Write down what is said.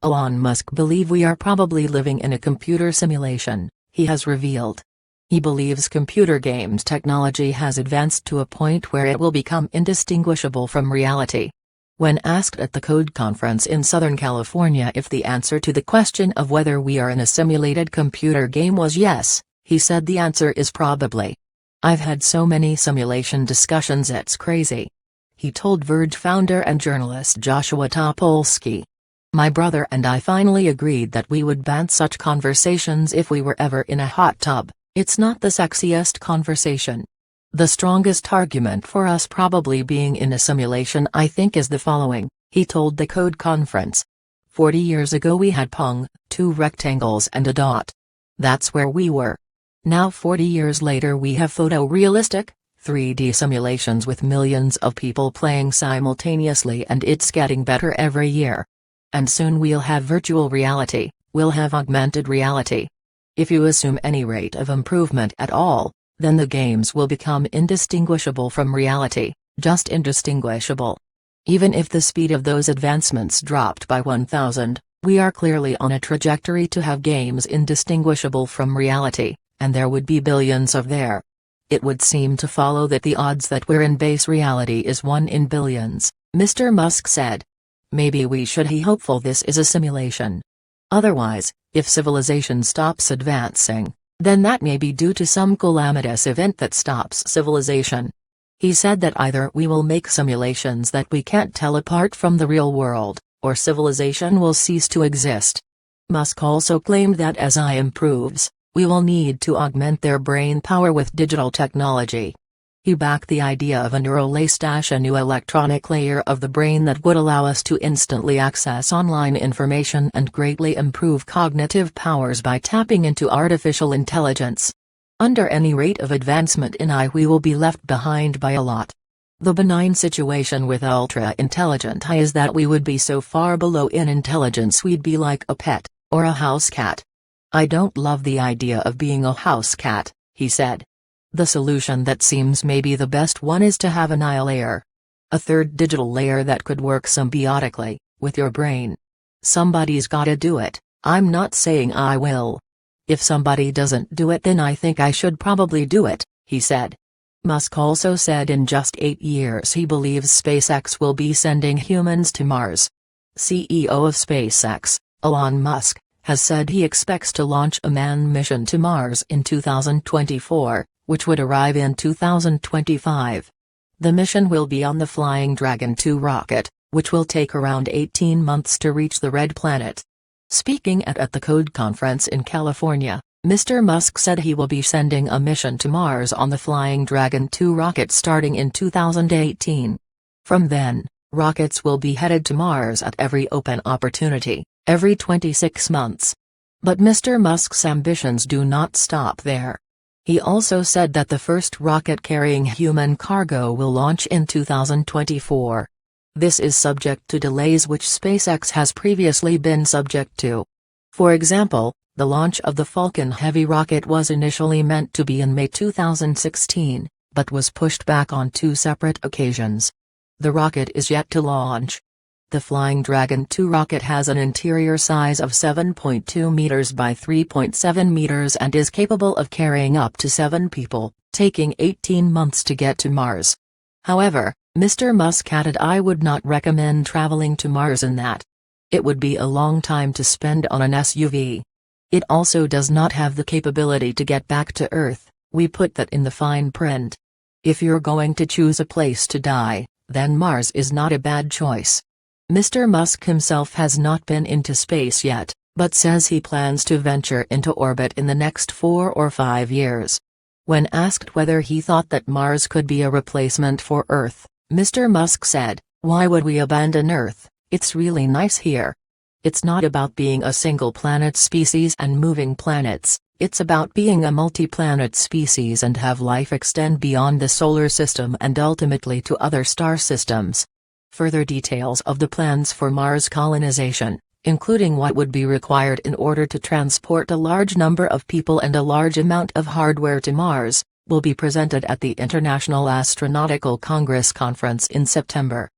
Elon Musk believes we are probably living in a computer simulation, he has revealed. He believes computer games technology has advanced to a point where it will become indistinguishable from reality. When asked at the Code Conference in Southern California if the answer to the question of whether we are in a simulated computer game was yes, he said the answer is probably. "I've had so many simulation discussions it's crazy," he told Verge founder and journalist Joshua Topolsky. "My brother and I finally agreed that we would ban such conversations if we were ever in a hot tub. It's not the sexiest conversation. The strongest argument for us probably being in a simulation I think is the following," he told the Code Conference. 40 years ago we had Pong, 2 rectangles and a dot. That's where we were. Now 40 years later we have photorealistic, 3D simulations with millions of people playing simultaneously, and it's getting better every year. And soon we'll have virtual reality, we'll have augmented reality. If you assume any rate of improvement at all, then the games will become indistinguishable from reality, just indistinguishable. Even if the speed of those advancements dropped by 1,000, we are clearly on a trajectory to have games indistinguishable from reality, and there would be billions of there. It would seem to follow that the odds that we're in base reality is 1 in billions, Mr. Musk said. Maybe we should be hopeful this is a simulation. Otherwise, if civilization stops advancing, then that may be due to some calamitous event that stops civilization. He said that either we will make simulations that we can't tell apart from the real world, or civilization will cease to exist. Musk also claimed that as AI improves, we will need to augment their brain power with digital technology. He backed the idea of a neural layer, a new electronic layer of the brain that would allow us to instantly access online information and greatly improve cognitive powers by tapping into artificial intelligence. Under any rate of advancement in AI we will be left behind by a lot. The benign situation with ultra-intelligent AI is that we would be so far below in intelligence we'd be like a pet, or a house cat. I don't love the idea of being a house cat, he said. The solution that seems maybe the best one is to have an AI layer. A third digital layer that could work symbiotically, with your brain. Somebody's gotta do it. I'm not saying I will. If somebody doesn't do it then I think I should probably do it, he said. Musk also said in just 8 years he believes SpaceX will be sending humans to Mars. CEO of SpaceX, Elon Musk, has said he expects to launch a manned mission to Mars in 2024. Which would arrive in 2025. The mission will be on the Flying Dragon 2 rocket, which will take around 18 months to reach the Red Planet. Speaking at the Code Conference in California, Mr. Musk said he will be sending a mission to Mars on the Flying Dragon 2 rocket starting in 2018. From then, rockets will be headed to Mars at every open opportunity, every 26 months. But Mr. Musk's ambitions do not stop there. He also said that the first rocket carrying human cargo will launch in 2024. This is subject to delays which SpaceX has previously been subject to. For example, the launch of the Falcon Heavy rocket was initially meant to be in May 2016, but was pushed back on 2 separate occasions. The rocket is yet to launch. The Flying Dragon 2 rocket has an interior size of 7.2 meters by 3.7 meters and is capable of carrying up to 7 people, taking 18 months to get to Mars. However, Mr. Musk added, I would not recommend traveling to Mars in that. It would be a long time to spend on an SUV. It also does not have the capability to get back to Earth, we put that in the fine print. If you're going to choose a place to die, then Mars is not a bad choice. Mr. Musk himself has not been into space yet, but says he plans to venture into orbit in the next 4 or 5 years. When asked whether he thought that Mars could be a replacement for Earth, Mr. Musk said, "Why would we abandon Earth? It's really nice here. It's not about being a single planet species and moving planets, it's about being a multi-planet species and have life extend beyond the solar system and ultimately to other star systems." Further details of the plans for Mars colonization, including what would be required in order to transport a large number of people and a large amount of hardware to Mars, will be presented at the International Astronautical Congress conference in September.